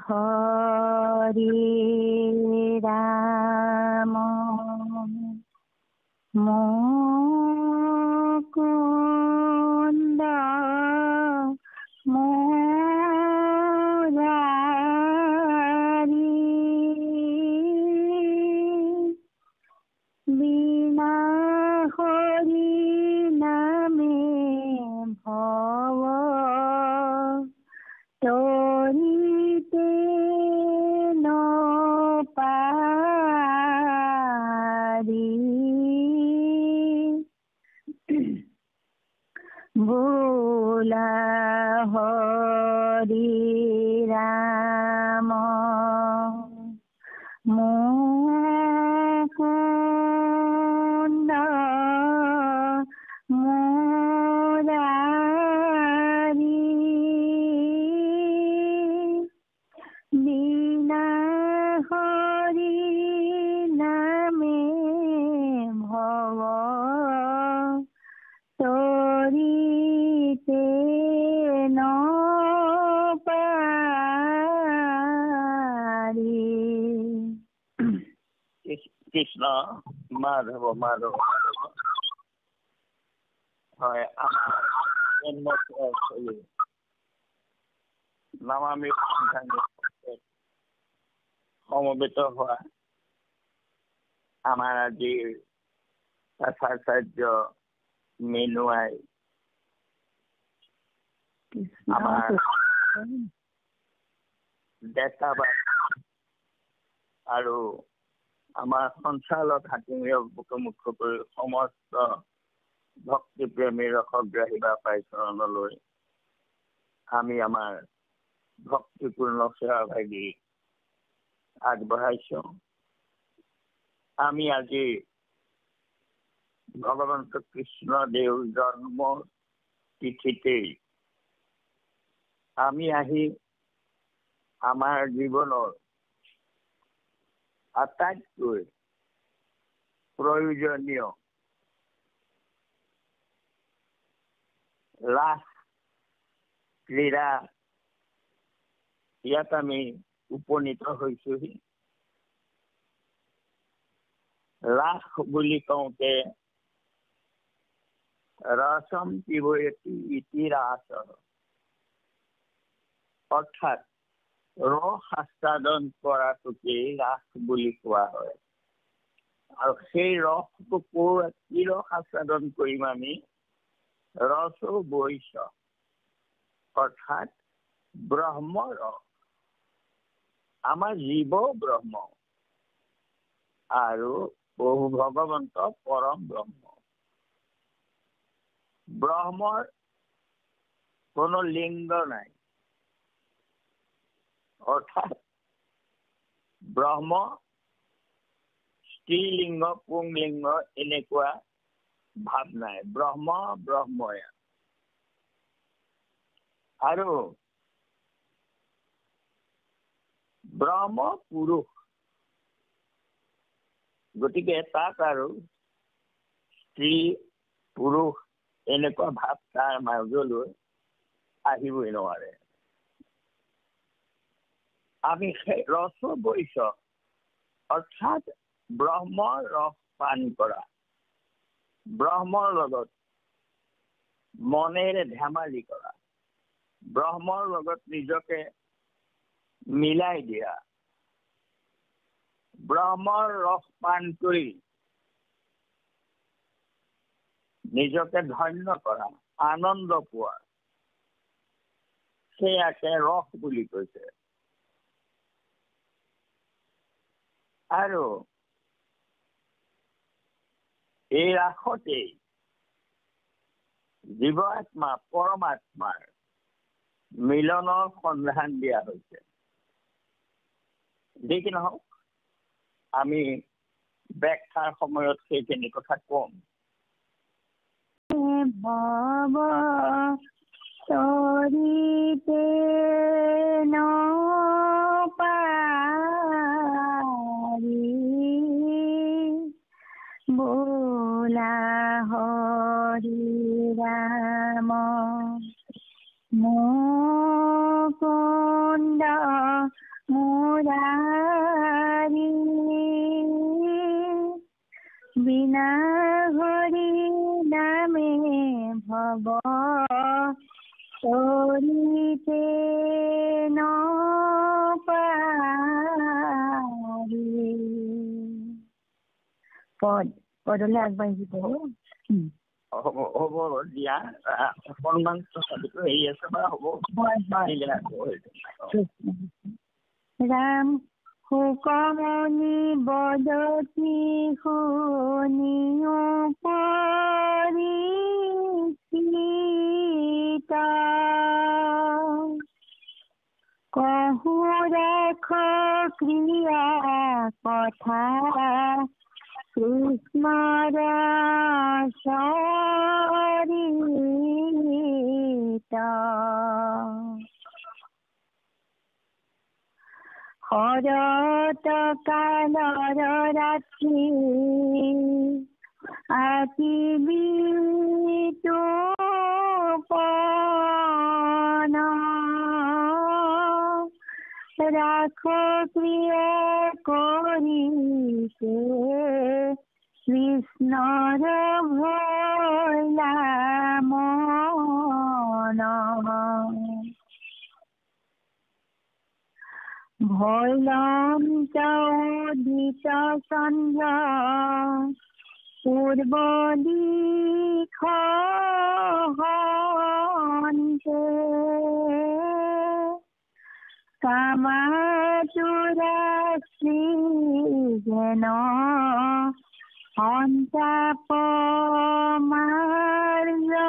হৰি ৰাম মুকুন্দ মুৰাৰী বিনা হৰি নামে ভৱ তৰিতে নপাৰি বোলা হৰি ৰাম মুকুন্দ মুৰাৰী বিনা হৰি নামে ভৱ তৰিতে নপাৰি। কৃষ্ণ মাধৱ মাধৱ হয় নামামি সমবেত হোৱা আমাৰ আজিৰ আচাৰ্য মেনুৱাই আমাৰ ডেকা আৰু আমাৰ সঞ্চালক হাতীমীয় মুখ্য কৰি সমস্ত ভক্তিপ্ৰেমী ৰসগ্ৰাহী বা পাইচৰণলৈ আমি আমাৰ ভক্তিপূৰ্ণ সেৱা ভাগি আগবঢ়াইছো। আমি আজি ভগৱান কৃষ্ণ দেৱ জন্ম তিথিতেই আমি আহি আমাৰ জীৱনৰ আটাইতকৈ প্ৰয়োজনীয় ৰাস ক্ৰীড়া ইয়াত আমি উপনীত হৈছোহি। ৰাস বুলি কওঁতে ৰসম পিবয়তি ইতি ৰাস অৰ্থাৎ ৰস আস্বাদন কৰাটোকেই ৰাস বুলি কোৱা হয়। আৰু সেই ৰসটো কি ৰস আস্বাদন কৰিম আমি? ৰস বৈশ অৰ্থাৎ ব্ৰহ্ম ৰস। আমাৰ জীৱ ব্ৰহ্ম আৰু বহু ভগৱন্ত পৰম ব্ৰহ্ম। ব্ৰহ্মৰ কোনো লিংগ নাই, অৰ্থাৎ ব্ৰহ্ম স্ত্ৰীলিংগ পুংলিংগ এনেকুৱা ভাৱ নাই। ব্ৰহ্ম ব্ৰহ্মই। আৰু ব্ৰহ্ম পুৰুষ, গতিকে তাক আৰু স্ত্ৰী পুৰুষ এনেকুৱা ভাৱ তাৰ মাজলৈ আহিবই নোৱাৰে। আমি সেই ৰস বৈশ অৰ্থাৎ ব্ৰহ্মৰ ৰস পান কৰা, ব্ৰহ্মৰ লগত মনেৰে ধেমালি কৰা, ব্ৰহ্মৰ লগত নিজকে মিলাই দিয়া, ব্ৰহ্মৰ ৰস পান কৰি নিজকে ধন্য কৰা, আনন্দ পোৱা, সেয়াকে ৰস বুলি কৈছে। আৰু এই ৰাসতেই জীৱ আত্মা পৰমাত্মাৰ মিলনৰ সন্ধান দিয়া হৈছে। যি কি নহওক আমি ব্যাখ্যাৰ সময়ত সেইখিনি কথা কম। ভৱ তৰিতে নপাৰি বোলা হৰি ৰাম মুকুন্দ পদলৈ আগবাঢ়িব। হ'ব দিয়া অকণমান তথাপিতো হেৰি আছে বা হ'ব। ৰাম শুকমণি বদতি শুনিও পৰিচিতা কহু ৰাখ ক্ৰিয়া কথা কৃষ্ণৰ চৰিতা শৰৎ কালৰ ৰাত্ৰি আতিবিতু ৰাখ প্ৰিয় কৰিছে কৃষ্ণৰ ভৈলা মন ভৈলন্ত উদিত চন্দ্ৰ পূৰ্ব দিশ হন্তে কামাতুৰা শ্ৰী যেন সন্তাপ মাৰ্জন্তে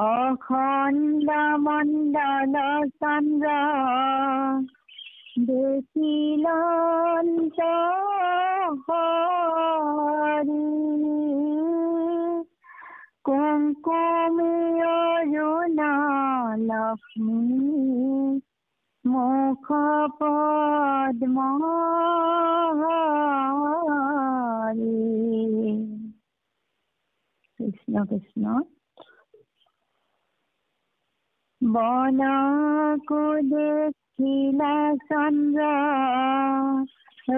অখণ্ড মণ্ডল চন্দ্ৰ দেখিলন্ত হৰি কুংকুমী অৰুণ লক্ষ্মী মুখ পদ্ম হৰি কৃষ্ণ কৃষ্ণ বনকু দেখিলা চন্দ্ৰ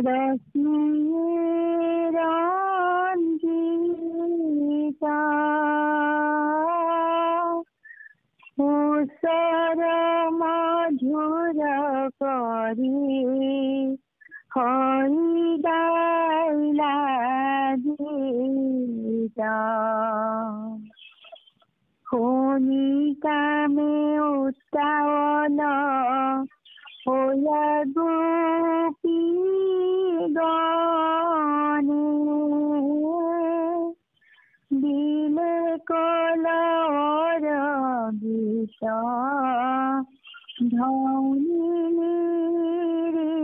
ৰশ্মিৰ ৰঞ্জিতা ওচৰ মধুৰ কৰি হৰি গাইলা গীতা শুনি কামে উত্তাৱল হৈয়া গোপী গণে দিলে কলৰ গীত ধৌনি নিৰীক্ষণে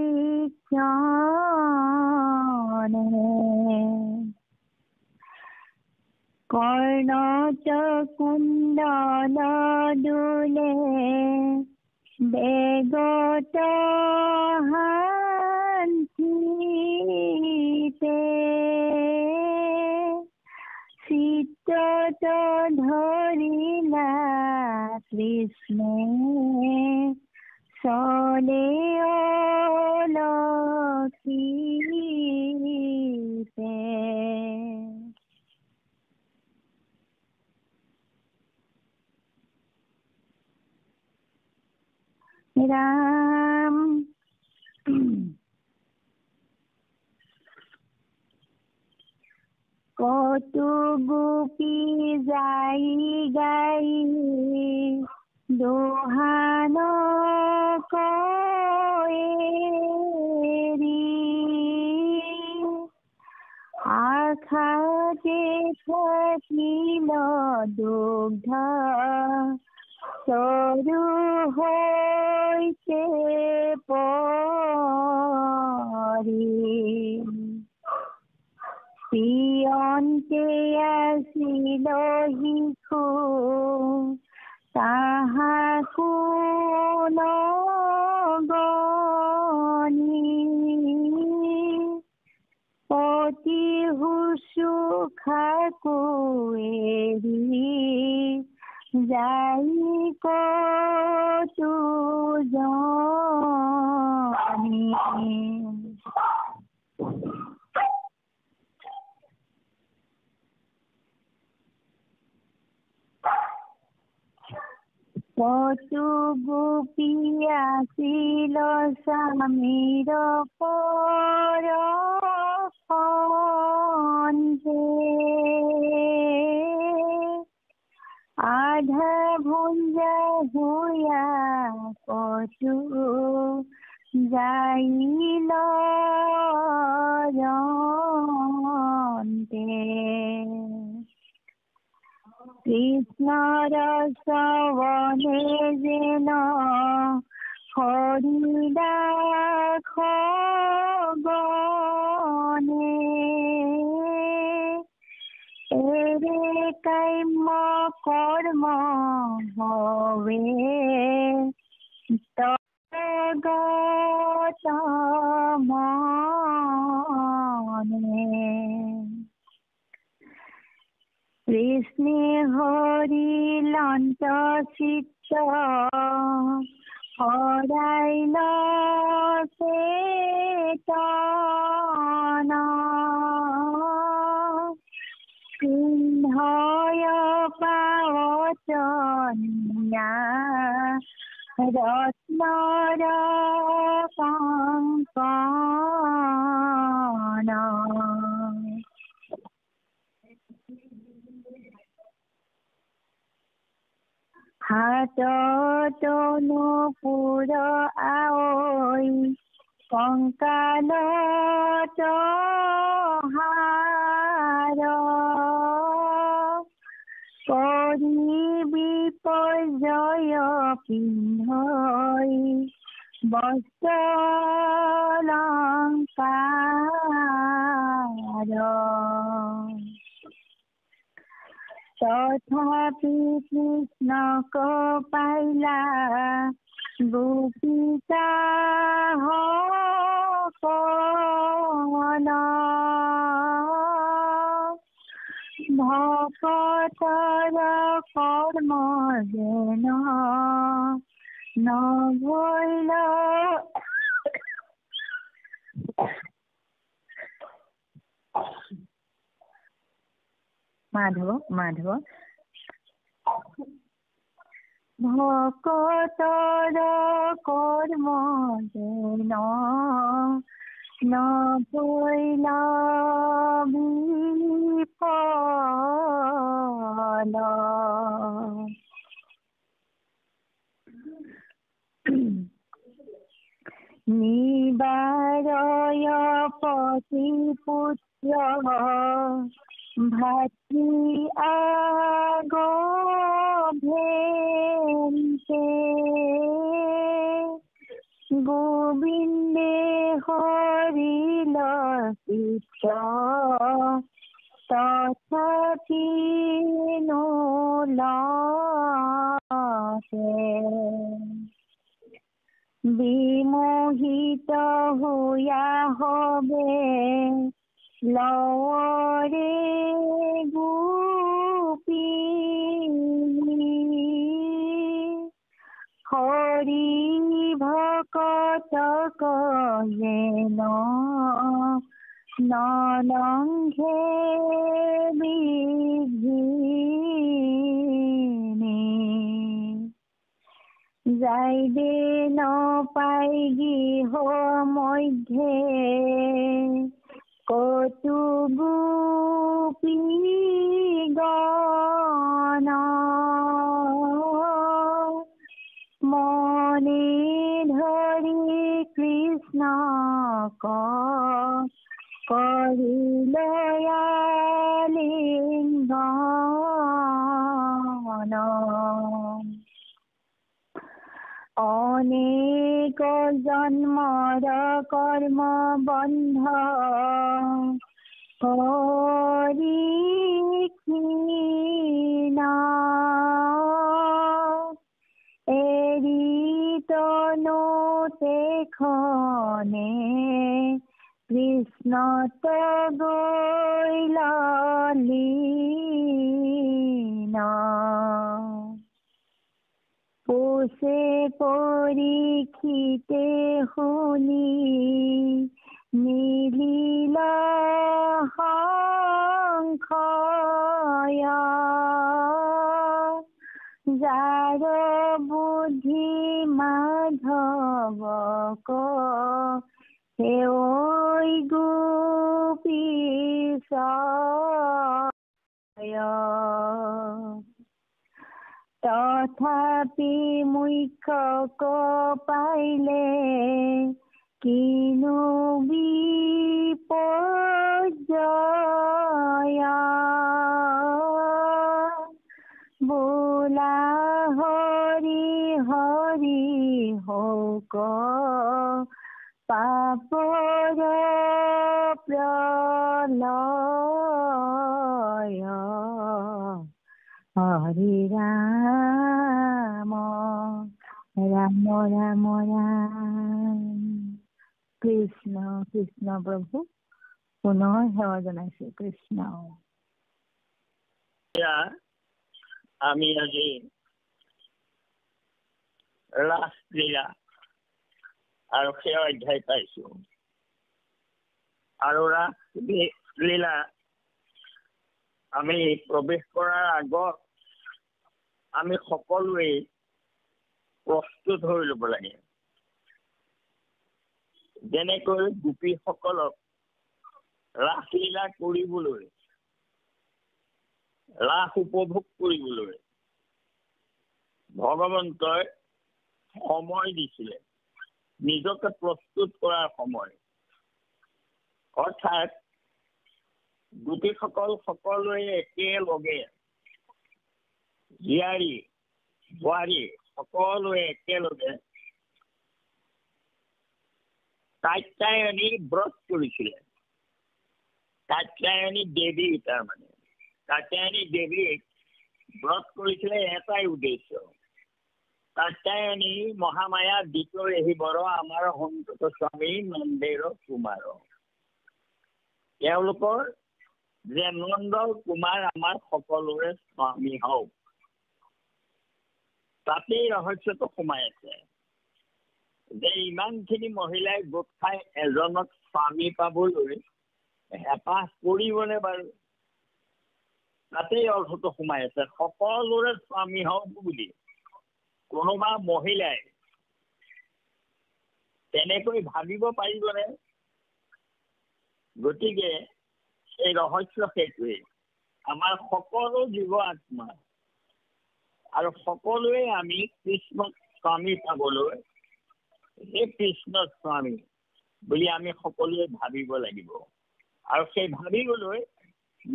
কৰ্ণত কুণ্ডল দুলে বেগত হান্থিতে চিত্তত ধৰিলা কৃষ্ণে চলে অলক্ষিতে ৰাম কতু গোপী যাই গাই দোহান কয়েৰি আখাতে থাকিল দুগ্ধ সৰু হৈছে পৰি পিয়ন্তে আছিল শিশু তাহাকো নগনি পতি হুচু খাকো এৰি যাই কতু জনি কতু গোপী আছিল স্বামীৰ পৰসন্ধে, আধা ভঞ্জা হুয়া কতু যাইল ৰন্তে। কৃষ্ণৰ শ্ৰৱণে যেন হৰিদাস গণে, এৰে কাম্য কৰ্ম হৱে তগত মনে। কৃষ্ণে হৰিলন্ত চিত্ত হৰাইল চেতন, সিংহয় পাৱতনিয়া ৰত্নৰ কংকণ। হাতত নূপুৰ আৱৈ কংকালত হাৰ, কৰি বিপৰ্যয় পিন্ধৈ বস্ত্ৰালংকাৰ। তথাপি কৃষ্ণক পাইলা গোপিকা সকল, ভকতৰ কৰ্ম যেন নভৈল মাধৱ ভকতৰ কৰ্ম যেন নভৈল বিফল। নিবাৰয় পতি পুত্ৰ ভাতৃ আগভেন্তে, গোবিন্দে হৰিল চিত্ত তথাপি নোলতে। বিমোহিত হুয়া হবে লৱৰে গোপী, হৰি ভকতক যেন নলংঘে বিঘিনি, যাইবে নপাই গৃহ মধ্যে কতু গোপী গণ, মনে ধৰি কৃষ্ণক কৰিল আলিঙ্গন। অনেক জন্মৰ কৰ্ম বন্ধ কৰি ক্ষীণ, এৰি তনুতে খনে কৃষ্ণত গৈল লীন। পোষে পৰীক্ষিতে শুনি মিলিল সংশয়, যাৰ বুদ্ধি মাধৱক সেৱৈ গোপীশ্বয় তথাপি মুখ্যক পাইলে কিনো বিপৰ্যয় বোলা হৰি হৰি হৌক পাপৰ প্ৰলয় হৰি ৰাম ৰাম ৰাম ৰাম কৃষ্ণ কৃষ্ণ প্ৰভু পুনৰ সেৱা জনাইছো কৃষ্ণ। আমি আজি ৰাসলীলা আৰু সেই অধ্যায় পাইছো। আৰু ৰাসলীলা আমি প্ৰৱেশ কৰাৰ আগত আমি সকলোৱে প্ৰস্তুত হৈ ল'ব লাগে। যেনেকৈ গোপীসকলক ৰাসলীলা কৰিবলৈ, ৰাস উপভোগ কৰিবলৈ ভগৱন্তই সময় দিছিলে, নিজকে প্ৰস্তুত কৰাৰ সময়। অৰ্থাৎ গোপীসকল সকলোৱে একেলগে, জীয়াৰী বোৱাৰী সকলোৱে একেলগে কাত্যায়নী ব্ৰত কৰিছিলে। কাত্যায়নী দেৱী, তাৰমানে কাত্যায়নী দেৱীক ব্ৰত কৰিছিলে এটাই উদ্দেশ্য, কাত্যায়নী মহামায়া দ্বিতীয় আহিবৰ আমাৰ সন্তত স্বামী নন্দেৰ কুমাৰ। তেওঁলোকৰ যে নন্দ কুমাৰ আমাৰ সকলোৰে স্বামী হওক, তাতেই ৰহস্যটো সোমাই আছে। যে ইমানখিনি মহিলাই গোট খাই এজনক স্বামী পাবলৈ হেঁপাহ কৰিবনে বাৰু? তাতেই অৰ্থটো সোমাই আছে, সকলোৰে স্বামী হওক বুলি। কোনোবা মহিলাই তেনেকৈ ভাবিব পাৰিবনে? গতিকে এই ৰহস্য সেইটোৱেই, আমাৰ সকলো জীৱ আত্মা আৰু সকলোৱে আমি কৃষ্ণক স্বামী পাবলৈ সেই কৃষ্ণ স্বামী বুলি আমি সকলোৱে ভাবিব লাগিব। আৰু সেই ভাবিবলৈ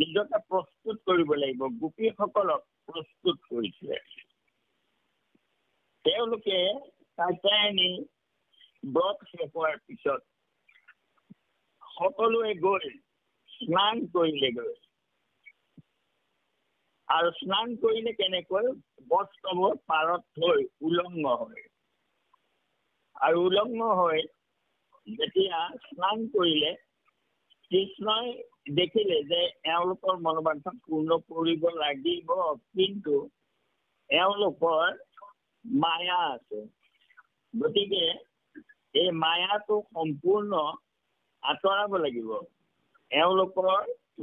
নিজকে প্ৰস্তুত কৰিব লাগিব। গোপীসকলক প্ৰস্তুত কৰিছিলে। তেওঁলোকে কাত্যায়নী ব্ৰত শেষ হোৱাৰ পিছত সকলোৱে গৈ স্নান কৰিলেগৈ। আৰু স্নান কৰিলে কেনেকৈ? বস্ত্ৰবোৰ পাৰত থৈ উলংগ হয়। আৰু উলংগ হৈ যেতিয়া স্নান কৰিলে, কৃষ্ণই দেখিলে যে এওঁলোকৰ মনোবাঞ্ছা পূৰ্ণ কৰিব লাগিব, কিন্তু এওঁলোকৰ মায়া আছে। গতিকে এই মায়াটো সম্পূৰ্ণ আঁতৰাব লাগিব। এওঁলোকৰ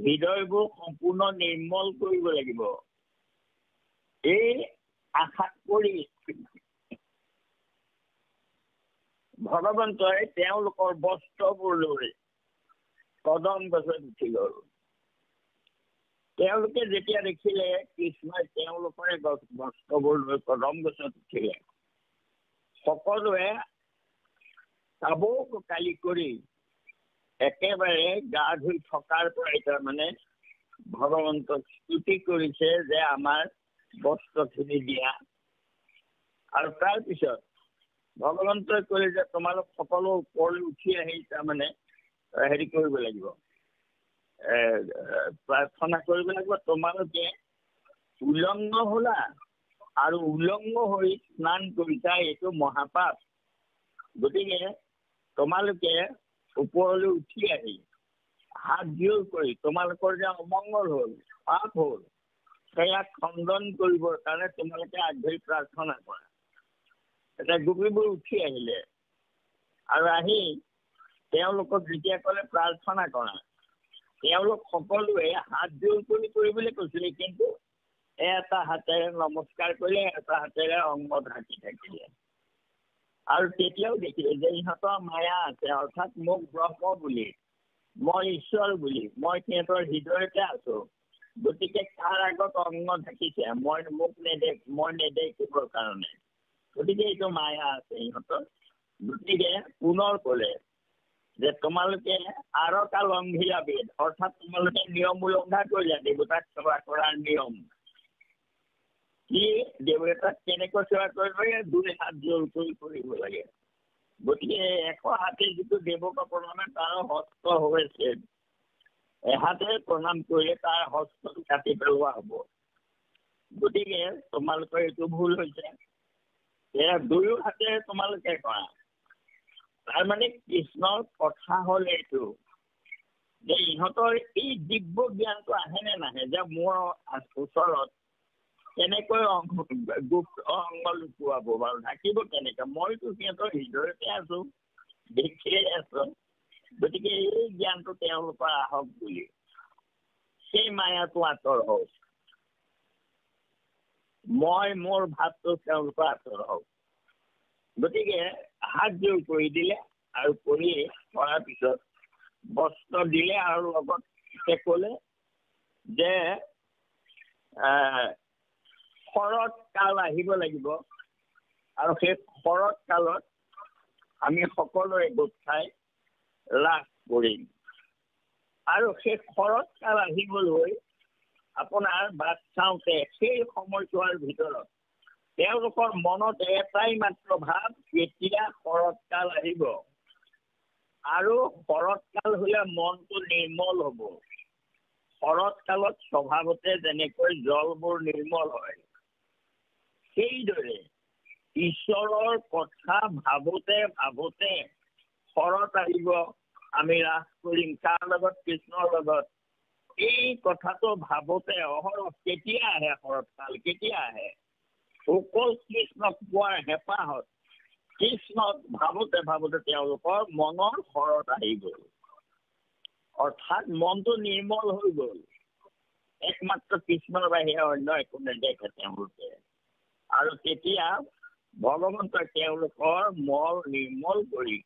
হৃদয়বোৰ সম্পূৰ্ণ নিৰ্মল কৰিব লাগিব। এই আশা কৰি ভগৱন্তই তেওঁলোকৰ বস্ত্ৰবোৰ লৈ কদম গছত উঠি গ'ল। তেওঁলোকে যেতিয়া দেখিলে কৃষ্ণই তেওঁলোকৰে বস্ত্ৰবোৰ লৈ কদম গছত উঠিলে, সকলোৱে কাবৌ কালি কৰি একেবাৰে গা ধুই থকাৰ পৰাই তাৰমানে ভগৱন্তক স্তুতি কৰিছে যে আমাৰ বস্ত্ৰখিনি দিয়া। আৰু তাৰপিছত ভগৱন্তই ক'লে যে তোমালোক সকলো ওপৰলৈ উঠি আহি তাৰমানে হেৰি কৰিব লাগিব, প্ৰাৰ্থনা কৰিব লাগিব। তোমালোকে উলংগ হলা আৰু উলংগ হৈ স্নান কৰিছা, এইটো মহাপাপ। গতিকে তোমালোকে ওপৰলৈ উঠি আহি হাত জোৰ কৰি তোমালোকৰ যে অমংগল হ'ল, পাপ হ'ল, সেয়া খণ্ডন কৰিবৰ কাৰণে তোমালোকে আগধৰি প্ৰাৰ্থনা কৰা। এতিয়া গোপীবোৰ উঠি আহিলে আৰু আহি তেওঁলোকক যেতিয়া ক'লে প্ৰাৰ্থনা কৰা, তেওঁলোক সকলোৱে হাত জোৰ কৰি কৰিবলৈ কৈছিলে, কিন্তু এটা হাতেৰে নমস্কাৰ কৰিলে, এটা হাতেৰে অংগ ঢাকি থাকিলে। আৰু তেতিয়াও দেখিলে যে ইহঁতৰ মায়া আছে, অৰ্থাৎ মোক ব্ৰহ্ম বুলি, মই ঈশ্বৰ বুলি, মই সিহঁতৰ হৃদয়তে আছো। গতিকে তাৰ আগত অংগ ঢাকিছে, মোক নেদেখিবৰ কাৰণে। গতিকে এইটো মায়া আছে ইহঁতৰ। গতিকে পুনৰ ক'লে যে তোমালোকে আৰকা লংঘিলা বেদ, অৰ্থাৎ তোমালোকে নিয়ম উলংঘা কৰিলা, দেৱতাক সেৱা কৰাৰ নিয়ম। কি দেৱতাক কেনেকৈ সেৱা কৰিব লাগে? 2 হাত জোৰ কৰি কৰিব লাগে। গতিকে 100 হাতে যিটো দেৱক প্ৰণামে তাৰ হস্ত হৈছে, এহাতে প্ৰণাম কৰিলে তাৰ হস্তটো কাটি পেলোৱা হ'ব। গতিকে তোমালোকৰ এইটো ভুল হৈছে। 2 হাতেৰে তোমালোকে কৰা। তাৰমানে কৃষ্ণৰ কথা হ'ল এইটো যে ইহঁতৰ এই দিব্য জ্ঞানটো আহেনে নাহে, যে মোৰ ওচৰত কেনেকৈ গুপ্ত অংগ লুকুৱাব বাৰু, ঢাকিব কেনেকৈ? মইতো সিহঁতৰ হৃদয়তে আছো, দেখিয়ে আছো। গতিকে এই জ্ঞানটো তেওঁলোকৰ আহক বুলি সেই মায়াটো আঁতৰ হওক, মই মোৰ ভাৱটো তেওঁলোকৰ আঁতৰ হওক। গতিকে হাত জোৰ কৰি দিলে, আৰু কৰাৰ পিছত বস্ত্ৰ দিলে, আৰু লগত ক'লে যে শৰৎ কাল আহিব লাগিব, আৰু সেই শৰৎ কালত আমি সকলোৱে গোট খাই ৰাস কৰিম। আৰু সেই শৰৎ কাল আহিবলৈ আপোনাৰ বাট চাওঁতে সেই সময়ছোৱাৰ ভিতৰত তেওঁলোকৰ মনত এটাই মাত্ৰ ভাৱ, কেতিয়া শৰৎ কাল আহিব। আৰু শৰৎ কাল হলে মনটো নিৰ্মল হ'ব। শৰৎ কালত স্বভাৱতে যেনেকৈ জলবোৰ নিৰ্মল হয়, সেইদৰে ঈশ্বৰৰ কথা ভাবোতে ভাবোতে শৰৎ আহিব, আমি ৰাস কৰিম তাৰ লগত, কৃষ্ণৰ লগত। এই কথাটো ভাবোতে অহৰহ কেতিয়া আহে শৰৎ কাল, কেতিয়া আহে? অকল কৃষ্ণক পোৱাৰ হেঁপাহত, কৃষ্ণক ভাবোতে ভাবোতে তেওঁলোকৰ মনৰ শৰৎ আহি গ'ল। অৰ্থাৎ মনটো নিৰ্মল হৈ গ'ল। একমাত্ৰ কৃষ্ণৰ বাহিৰে অন্য একো নেদেখে তেওঁলোকে। আৰু তেতিয়া ভগৱন্তই তেওঁলোকৰ মল নিৰ্মল কৰি,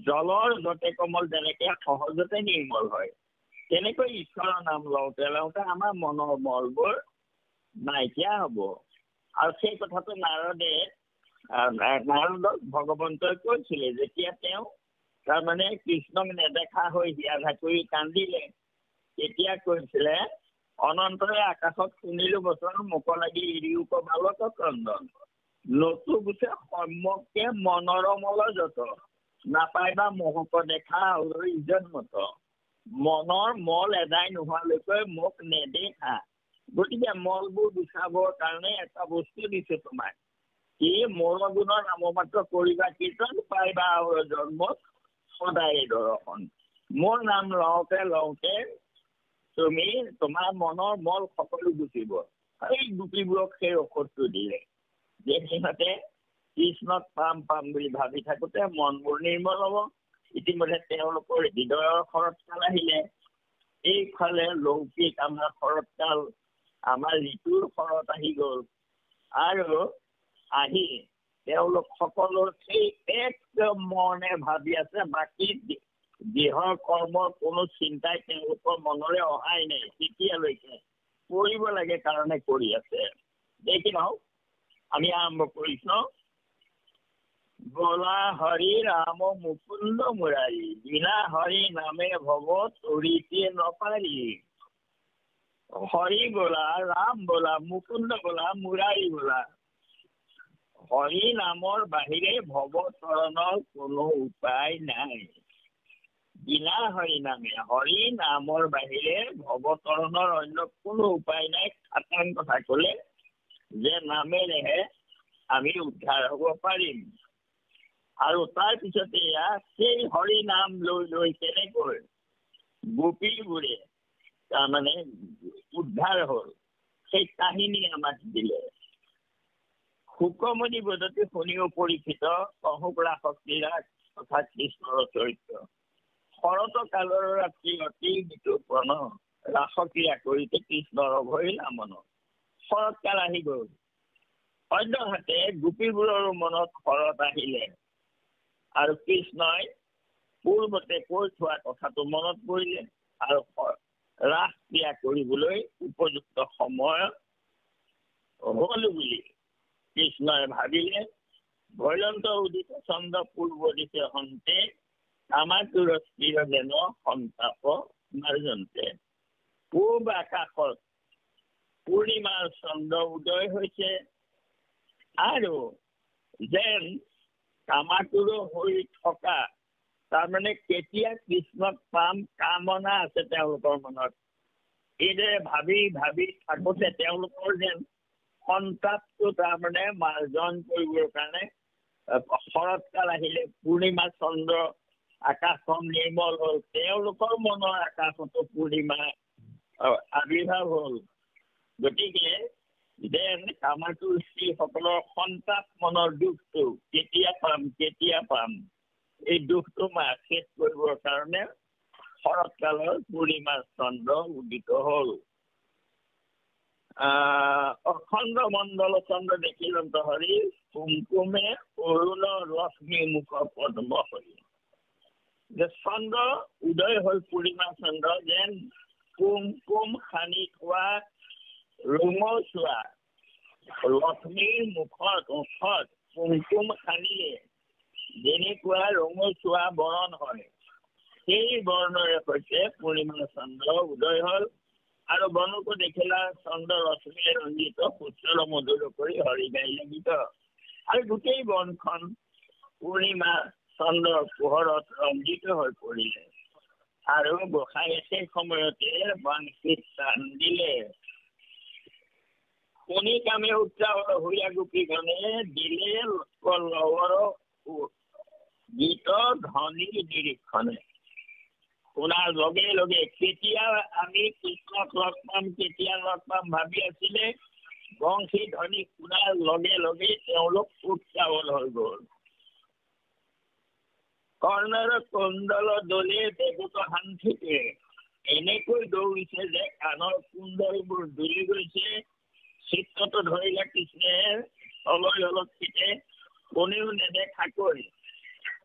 জলৰ যতে কমল যেনেকে সহজতে নিৰ্মল হয়, তেনেকৈ ঈশ্বৰৰ নাম লওঁতে লওঁতে আমাৰ মনৰ মলবোৰ নাইকিয়া হ'ব। আৰু সেই কথাটো নাৰদক ভগৱন্তই কৈছিলে, যেতিয়া তেওঁ তাৰমানে কৃষ্ণক নেদেখা হৈ হিয়া কৰি কান্দিলে, তেতিয়া কৈছিলে, অনন্তৰে আকাশত শুনিলো বচন, মুখ লাগি ইৰিউক বালক ক্ৰন্দন, নতু গুছে সম্যকে মনৰমল যত, নাপাইবা মোহক দেখা ইজনমত। মনৰ মল এদাই নোহোৱালৈকে মোক নেদেখা। গতিকে মলবোৰ গুচাবৰ কাৰণে এটা বস্তু দিছে তোমাক, কি মোৰ গুণৰ নাম মাত্ৰ কৰিবা কীৰ্তন, পাইবা জন্মত সদায় দৰ্শন। মোৰ নাম লওঁতে লওঁতে তুমি তোমাৰ মনৰ মল সকলো গুচিব। এই গোপীবোৰক সেই ঔষধটো দিলে, যে সিহঁতে কৃষ্ণক পাম পাম বুলি ভাবি থাকোতে মনবোৰ নিৰ্মল হ'ব। ইতিমধ্যে তেওঁলোকৰ হৃদয়ৰ শৰৎকাল আহিলে। এইফালে লৌকিক আমাৰ শৰৎকাল, আমাৰ ঋতুৰ শৰৎ আহি গ'ল। আৰু আহি তেওঁলোক সকলো সেই এক মনে ভাবি আছে, বাকী দেহৰ কৰ্মৰ কোনো চিন্তাই তেওঁলোকৰ মনৰে অহাই নাই। তেতিয়ালৈকে কৰিব লাগে কাৰণে কৰি আছে। দেখি নাও, আমি আৰম্ভ কৰিছো। বলা হৰি ৰাম মুকুন্দ মুৰাৰী, বিনা হৰি নামে ভৱ তৰিতে নপাৰি। হৰি বোলা, ৰাম বোলা, মুকুন্দ বোলা, মুৰাৰী বোলা। হৰি নামৰ বাহিৰে ভৱ তৰণৰ কোনো উপায় নাই। বিনা হৰি নামে, হৰি নামৰ বাহিৰে ভৱতৰণৰ অন্য কোনো উপায় নাই। খাটাং কথা ক'লে যে নামেৰেহে আমি উদ্ধাৰ হ'ব পাৰিম। আৰু তাৰ পিছতে সেই হৰি নাম লৈ লৈ কেনেকৈ গোপীবোৰে তাৰমানে উদ্ধাৰ হ'ল, সেই কাহিনী আমাক দিলে। শুকমণি বদতি শুনিও পৰীক্ষিত, অহুক ৰাসক্তি ৰাস তথা কৃষ্ণৰ চৰিত্ৰ। শৰৎ কালৰ ৰাত্ৰি অতি বিতুপন, ৰাসক্ৰিয়া কৰিতে কৃষ্ণৰ অভয় নামন। শৰৎকাল আহি গ'ল। অন্যহাতে গোপীবোৰৰ মনত শৰৎ আহিলে আৰু কৃষ্ণই পূৰ্বতে কৈ থোৱা কথাটো মনত পৰিলে আৰু ৰাস ক্ৰিয়া কৰিবলৈ উপযুক্ত সময় হল বুলি কৃষ্ণই ভাবিলে। ভৈৰন্ত উদিত চন্দ্ৰ পূৰ্ব দিশে হন্তে আমাতুৰ স্থিৰ যেন সন্তাপ মাৰ্জন্তে। পূব আকাশত পূৰ্ণিমাৰ চন্দ্ৰ উদয় হৈছে আৰু যেন কামাতুৰ হৈ থকা, তাৰমানে কেতিয়া কৃষ্ণক পাম কামনা আছে তেওঁলোকৰ মনত। এইদৰে ভাবি ভাবি থাকোতে তেওঁলোকৰ যেন সন্তাপটো তাৰমানে মাৰ্জন কৰিবৰ কাৰণে শৰৎকাল আহিলে, পূৰ্ণিমা চন্দ্ৰ, আকাশখন নিৰ্মল হ'ল, তেওঁলোকৰ মনৰ আকাশতো পূৰ্ণিমা আবিৰ্ভাৱ হ'ল। গতিকে যেন কামাতুৰ স্ত্ৰীসকলৰ সন্তাপ মনৰ দুখটো কেতিয়া পাম এই দুখটো শেষ কৰিবৰ কাৰণে শৰৎকালৰ পূৰ্ণিমা চন্দ্ৰ উদিত হ'ল। অখণ্ড মণ্ডল চন্দ্ৰ দেখিলন্ত হৰি, কুমকুমে অৰুণ লক্ষ্মী মুখ পদ্ম হৰি। যে চন্দ্ৰ উদয় হ'ল, পূৰ্ণিমা চন্দ্ৰ, যেন কুমকুম সানি থোৱা ৰঙচুৱা লক্ষ্মীৰ মুখত কুমকুম সানিলে যেনেকুৱা ৰঙচুৱা বৰণ হয়, সেই বৰ্ণৰে সৈতে পূৰ্ণিমা চন্দ্ৰ উদয় হ'ল। আৰু বনকো দেখিলা চন্দ্ৰ ৰশ্মিৰে ৰঞ্জিত, পুত্ৰ মধুৰ কৰি হৰি গাই গীত। আৰু গোটেই বনখন পূৰ্ণিমা চন্দ্ৰৰ পোহৰত ৰঞ্জিত হৈ পৰিলে। আৰু গোসাঁই সেই সময়তে বাংশীত টান দিলে। কোনি কামে উৎসাহ হইয়া গোপী গণে, দিলে লৱৰ গীত ধ্বনি নিৰীক্ষণে। শুনাৰ লগে লগে কেতিয়া আমি কৃষ্ণক লগ পাম ভাবি আছিলে, বংশী ধ্বনি শুনাৰ লগে লগে তেওঁলোক উৎসাহল হৈ গ'ল। কৰ্ণৰ কুণ্ডল দলে দেৱত শান্তিতে, এনেকৈ দৌৰিছে যে কাণৰ কুণ্ডলবোৰ দুলি গৈছে। চিত্ৰটো ধৰিলে কৃষ্ণে তলৈ অলক্ষিতে, কোনেও নেদেখাকৈ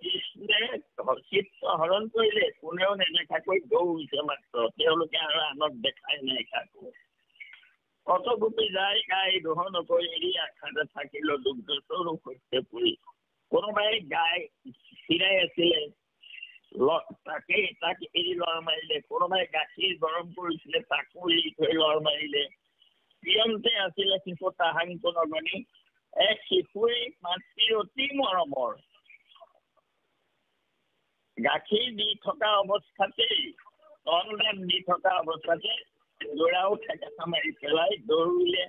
কৃষ্ণে চিত্ৰ হৰণ কৰিলে, কোনেও নেদেখাকৈ দৌৰিছে মাত্ৰ, তেওঁলোকে আৰু আনক দেখাই নাই কাকো। কত গোপী যায় গাই দোহন কৰি এৰি আশাতে থাকিল দুগ্ধ স্বৰূপ সত্য পুৰি। কোনোবাই গাই চিৰাই আছিলে, তাক এৰি লৰ মাৰিলে। কোনোবাই গাখীৰ গৰম কৰিছিলে, তাকো এৰি থৈ লৰ মাৰিলে। প্ৰিয়ন্তে আছিলে শিশু তাহাংক নগনি, এক শিশুৱে মাতৃৰ অতি মৰমৰ। গাখীৰ দি থকা অৱস্থাতেই, তলদান দি থকা অৱস্থাতে ল'ৰাও ঠেকেচা মাৰি পেলাই দৌৰিলে।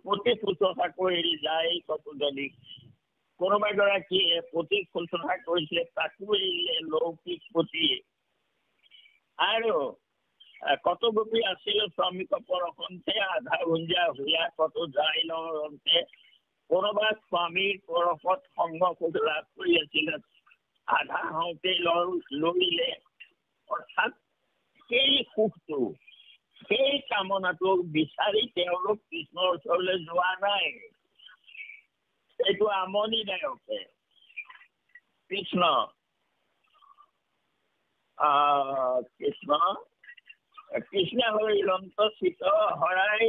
প্ৰতি শুশ্ৰূষা কৰি যায় কতোজনী। কোনোবা গৰাকীয়ে প্ৰতি শুশ্ৰূষা কৰিছিলে, তাকো এৰিলে লৌকিক পতি। আৰু কত গোপী আছিল শ্ৰমিক পৰসন্তে, আধা ভুঞ্জা হুয়া কত যাই লওঁতে। কোনোবা স্বামীৰ পৰসত সংগ সুখ লাভ কৰি আছিলে, আধা হওঁতে লৰিলে। অৰ্থাৎ সেই সুখটো, সেই কামনাটো বিচাৰি তেওঁলোক কৃষ্ণৰ ওচৰলৈ যোৱা নাই। এইটো আমনিদায়কে কৃষ্ণ হৰিলন্ত চিত হৰাই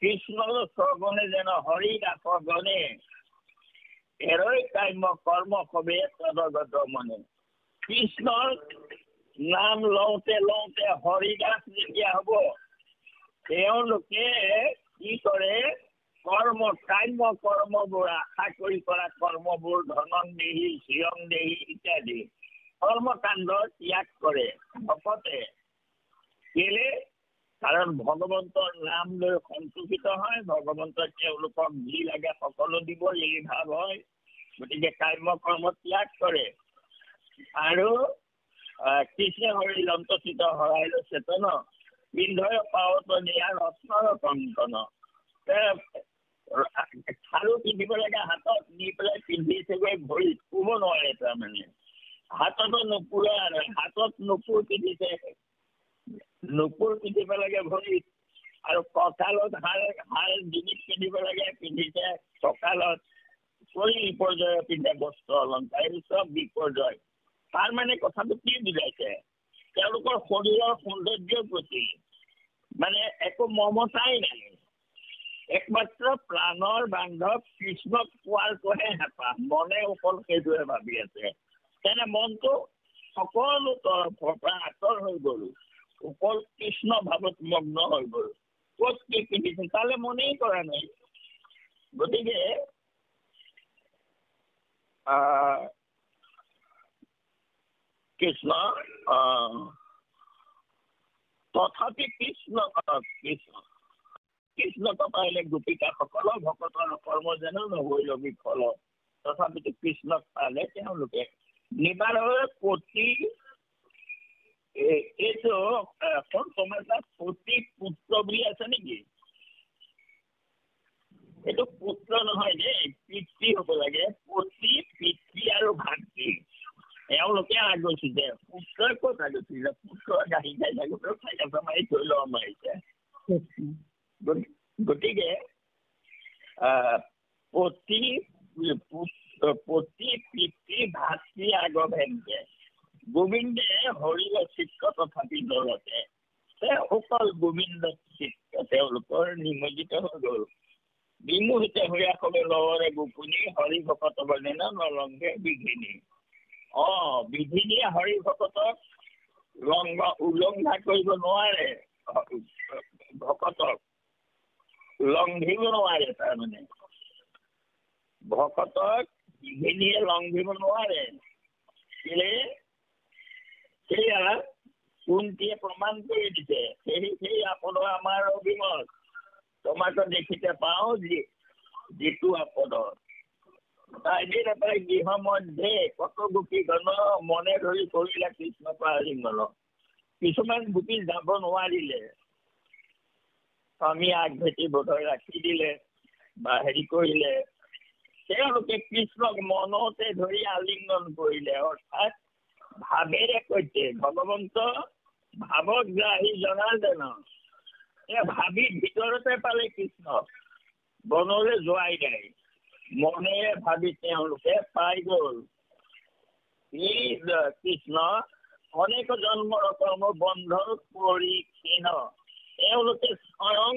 কৃষ্ণ স্বগণে যেন হৰি দাস গণে, এৰৈ কাম্য কৰ্ম সবে তদগত মনে। কৃষ্ণৰ নাম লওঁতে লওঁতে হৰিদাস যেতিয়া হব, তেওঁলোকে কি কৰে, কাম্য কৰ্মবোৰ আশা কৰি কৰা কৰ্মবোৰ, ধনন দেহি শ্ৰীয়ং দেহি ইত্যাদি কৰ্মকাণ্ড ত্যাগ কৰে ভকতে। কেলে? কাৰণ ভগৱন্তৰ নাম লৈ সন্তোষিত হয়, ভগৱন্তই তেওঁলোকক যি লাগে সকলো দিব, এই ভাৱ হয়। গতিকে কাম্য কৰ্ম ত্যাগ কৰে। আৰু কৃষ্ণ হৰি লন্তচিত হৰাই চেতন, পিন্ধয় পাৱত নিয়া ৰত্নৰ কংকন। খাৰু পিন্ধিব লাগে হাতত, নি পেলাই পিন্ধিছেগৈ ভৰিত, শুব নোৱাৰে তাৰমানে। হাততো নুপুৰে, হাতত নুপুৰ পিন্ধিছে, নুপুৰ পিন্ধিব লাগে ভৰিত। আৰু কঁকালত হাড় ডিঙিত পিন্ধিব লাগে, পিন্ধিছে কঁকালত কৰি বিপৰ্যয় পিন্ধে বস্ত্ৰ অলংকাৰ, এইবোৰ চব বিপৰ্যয়। তাৰ মানে কথাটো কি বুজাইছে? তেওঁলোকৰ শৰীৰৰ সৌন্দৰ্যৰ প্ৰতি মানে একো মমতাই নাই, একমাত্ৰ প্ৰাণৰ বান্ধৱ কৃষ্ণক পোৱাৰটোহে হেঁপাহ, মনে অকল সেইটোহে ভাবি আছে। তেনে মনটো সকলো তৰফৰ পৰা আঁতৰ হৈ গ'ল, অকল কৃষ্ণ ভাৱত মগ্ন হৈ গ'ল। ক'ত কি পিন্ধিছে তালৈ মনেই কৰা নাই। গতিকে কৃষ্ণ তথাপি কৃষ্ণক পাৰিলে গোপিকাসকলৰ ভকতৰ কৰ্ম যেন নহৈল বিফল। তথাপিতো কৃষ্ণক পালে তেওঁলোকে নিবাৰৰ প্ৰতি এইটো এখন তোমাৰ তাত প্ৰতি পুত্ৰ বুলি আছে নেকি? এইটো পুত্ৰ নহয় দেই, পিতৃ হ'ব লাগে। প্ৰতি পিতৃ আৰু ভাতৃ এওঁলোকে আগচিছে, পুত্ৰই ক'ত আগচিছে? পুত্ৰ গাড়ী খাই থাকোঁতে চাইকেল মাৰি থৈ ল'ব মাৰিছে। গতিকে প্ৰতি পিতৃ ভাতৃ আগভেদে গোবিন্দে হৰিৰ চিত্ৰ তথাপি দৰতে, অকল গোবিন্দ চিত্ৰ তেওঁলোকৰ নিমজ্জিত হৈ গ'ল। বিমোহিত হৈ সকলে লৱৰে গোপুনি হৰি ভকত বৰ্ণিন নলংগে বিঘিনি। বিঘিনিয়ে হৰি ভকতক উলংঘা কৰিব নোৱাৰে, ভকতক লংঘিব নোৱাৰে। তাৰমানে ভকতক বিঘিনিয়ে লংঘিব নোৱাৰে। সেয়া কুন্তীয়ে প্ৰমাণ কৰি দিছে। সেই আপদ আমাৰ অভিমত, তোমাকে দেখিতে পাওঁ যিটো আপদৰ তাই গৃহ মধ্যে কত গোপী গণ মনে ধৰি কৰিলে কৃষ্ণ আলিংগন। কিছুমান গোপী যাব নোৱাৰিলে, স্বামী আগভেটি বোধই ৰাখি দিলে বা হেৰি কৰিলে, তেওঁলোকে কৃষ্ণক মনতে ধৰি আলিংগন কৰিলে। অৰ্থাৎ ভাৱেৰে কৈছে ভগৱন্ত ভাৱক গ্ৰাহী জনাৰ্দন, ভাবি ভিতৰতে পালে কৃষ্ণক, বনলৈ যোৱাই নাই, মনেৰে ভাবি তেওঁলোকে পাই গ'ল। এই কৃষ্ণ অনেক জন্মৰ কৰ্ম বন্ধৰ পৰিক্ষীণ, তেওঁলোকে স্বয়ং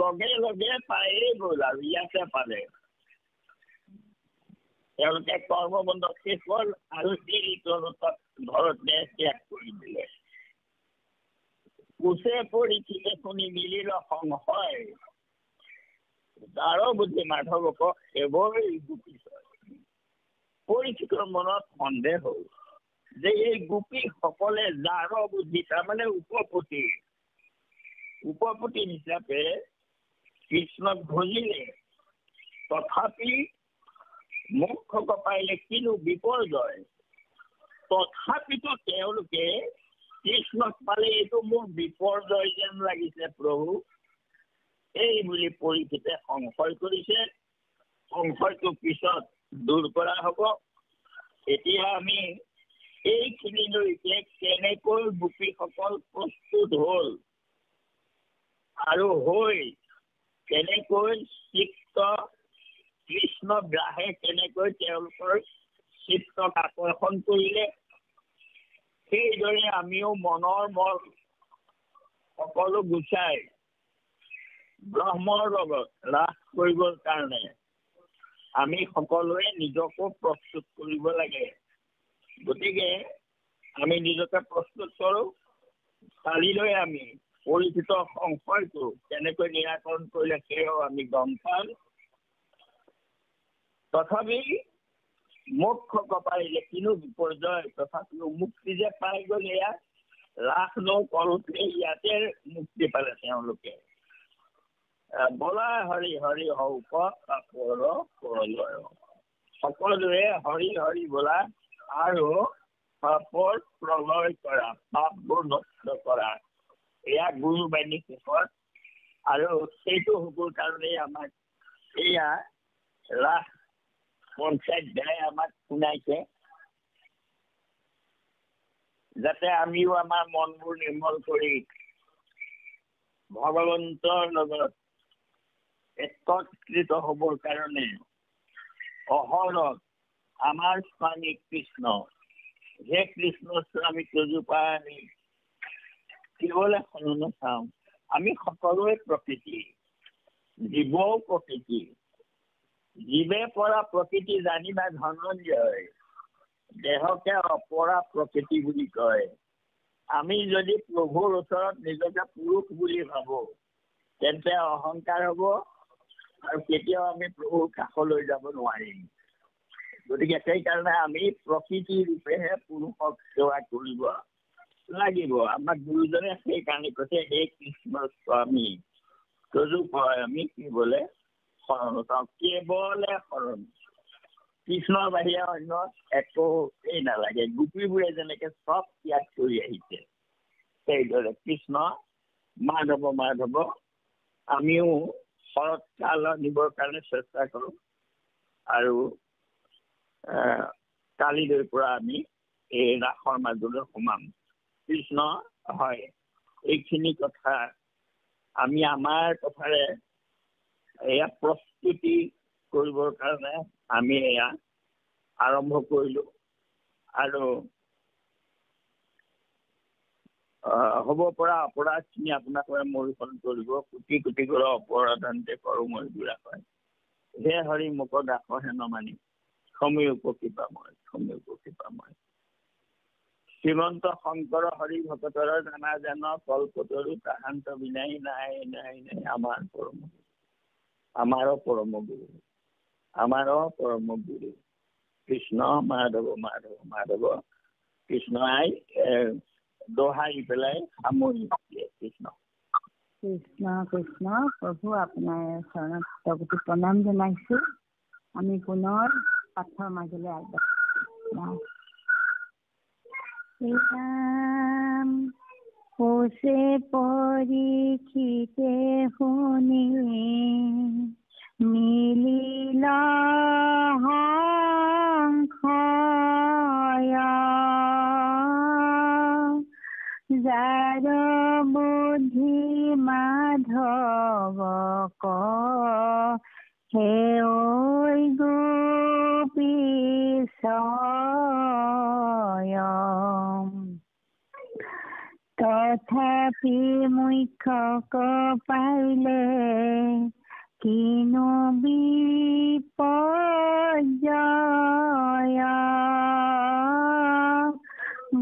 লগে লগে পায়ে গ'ল আৰু ইয়াতে পালে। তেওঁলোকে কৰ্মবন্ধ শেষ হ'ল আৰু ঘৰতে ত্যাগ কৰি দিলে। কুচে পৰিচিতে শুনি মিলিল সংশয়, যাৰ বুদ্ধি মাধৱক সেৱই গোপীছয়। পৰিচিতৰ মনত সন্দেহ হ'ল যে এই গোপীসকলে যাৰ বুদ্ধি, তাৰমানে উপপতি হিচাপে কৃষ্ণক ভজিলে, তথাপি মোক্ষ পাৰিলে কিনো বিপৰ্যয়। তথাপিতো তেওঁলোকে কৃষ্ণক পালে এইটো মোৰ বিপৰ্যয় যেন লাগিছে প্ৰভু, এই বুলি পৰিচিতে সংশয় কৰিছে। সংশয়টো পিছত দূৰ কৰা হ'ব। এতিয়া আমি এইখিনিলৈকে কেনেকৈ গোপীসকল প্ৰস্তুত হ'ল আৰু হৈ কেনেকৈ চিত্ত কৃষ্ণ গ্ৰাহে কেনেকৈ তেওঁলোকৰ চিত্তক আকৰ্ষণ কৰিলে, সেইদৰে আমিও মনৰ মল সকলো গুচাই ব্ৰহ্মৰ লগত ৰাস কৰিবৰ কাৰণে আমি সকলোৱে নিজকো প্ৰস্তুত কৰিব লাগে। গতিকে আমি নিজকে প্ৰস্তুত কৰোঁ। কালিলৈ আমি পৰিচিত সংশয়টো কেনেকৈ নিৰাকৰণ কৰিলে সেয়াও আমি গম পাম। তথাপি মোক্ষ পাৰিলে কিনো বিপৰ্যয়, তথাপিও মুক্তি যে পাই গ'ল, এয়া ৰাস কৰোঁতে ইয়াতে মুক্তি পালে তেওঁলোকে। বলা হৰি হৰি হৌক সকলোৱে হৰি হৰি বোলা আৰু পাপৰ প্ৰলয় কৰা, পাপবোৰ নষ্ট কৰা, এয়া গুৰু বাণী শেষত। আৰু সেইটো হ'বৰ কাৰণে আমাক এয়া ৰাস পঞ্চাধ্যায় আমাক শুনাইছে, যাতে আমিও আমাৰ মনবোৰ নিৰ্মল কৰি ভগৱন্তৰ লগত একত্ৰিত হ'বৰ কাৰণে অহৰহ আমাৰ স্বামী কৃষ্ণ, হে কৃষ্ণ স্বামী তজুপা আমি কেৱলে শৰণ চাওঁ। আমি সকলোৱে প্ৰকৃতি, জীৱও প্ৰকৃতি। জীৱে পৰা প্ৰকৃতি জানিবা ধনঞ্জয়, দেহকে অপৰা প্ৰকৃতি বুলি কয়। আমি যদি প্ৰভুৰ ওচৰত নিজকে পুৰুষ বুলি ভাবো তেন্তে অহংকাৰ হ'ব আৰু কেতিয়াও আমি প্ৰভুৰ কাষলৈ যাব নোৱাৰিম। গতিকে সেইকাৰণে আমি প্ৰকৃতি ৰূপেহে পুৰুষক সেৱা কৰিব লাগিব। আমাক গুৰুজনে সেইকাৰণে কৈছে, হে কৃষ্ণ স্বামী তজুপয় আমি কেৱলে শৰণ চাওঁ। কেৱলে শৰণ, কৃষ্ণৰ বাহিৰে অন্য একো এই নালাগে। গোপীবোৰে যেনেকে চব ত্যাগ কৰি আহিছে, সেইদৰে কৃষ্ণ মাধৱ মাধৱ আমিও শৰৎ কাল নিবৰ কাৰণে চেষ্টা কৰোঁ। আৰু কালিলৈৰ পৰা আমি এই ৰাসৰ মাজলৈ সোমাম। কৃষ্ণ হয়, এইখিনি কথা আমি আমাৰ কথাৰে এয়া প্ৰস্তুতি কৰিবৰ কাৰণে আমি এয়া আৰম্ভ কৰিলোঁ। আৰু হ'ব পৰা অপৰাধখিনি আপোনালোকে মৰিখন কৰিব। কোটি কোটি কৰা অপৰাধান্তে কৰো মই বুঢ়া হয়, হে হৰি মোক দাসহে নমানি ক্ষমি উপকৃপাময়, ক্ষমি উপকৃপাময়। শ্ৰীমন্ত শংকৰ হৰি ভকতৰ জানা জান কল্পতৰু তাহান্ত বিনাই নাই নাই নাই। আমাৰ পৰম গুৰু, আমাৰো পৰম গুৰু, আমাৰো পৰম গুৰু কৃষ্ণ মাধৱ মাধৱ মাধৱ। কৃষ্ণই দোহাৰি পেলাই সামৰি দিয়ে। কৃষ্ণ কৃষ্ণ কৃষ্ণ। প্ৰভু আপোনাৰ চৰণত প্ৰতি প্ৰণাম জনাইছোঁ। আমি পুনৰ পাঠৰ মাজলৈ আগবাঢ়িম। শ্ৰীৰাম কোছে পৰীক্ষিতে শুনি মিলিল যাৰ বুদ্ধি মাধৱ ক হে ঐ গোপীশ্বয়। তথাপি মুখ্যক পাইলে কিনো বিপৰ্যয়।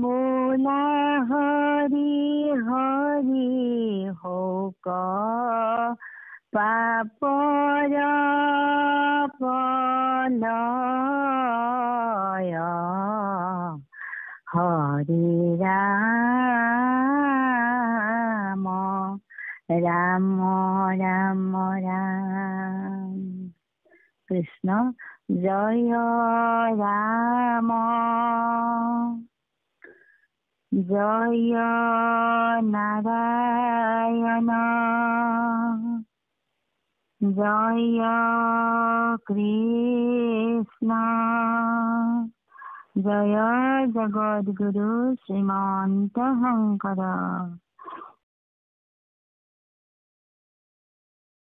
বোলা হৰি হৰি হৌক পাপৰ পলয়। হৰি ৰাম ৰাম ৰাম ৰাম। কৃষ্ণ জয় ৰাম জয় নাৰায়ণ জয় কৃষ্ণ জয় জগদ্গুৰু শ্ৰীমন্ত শংকৰ।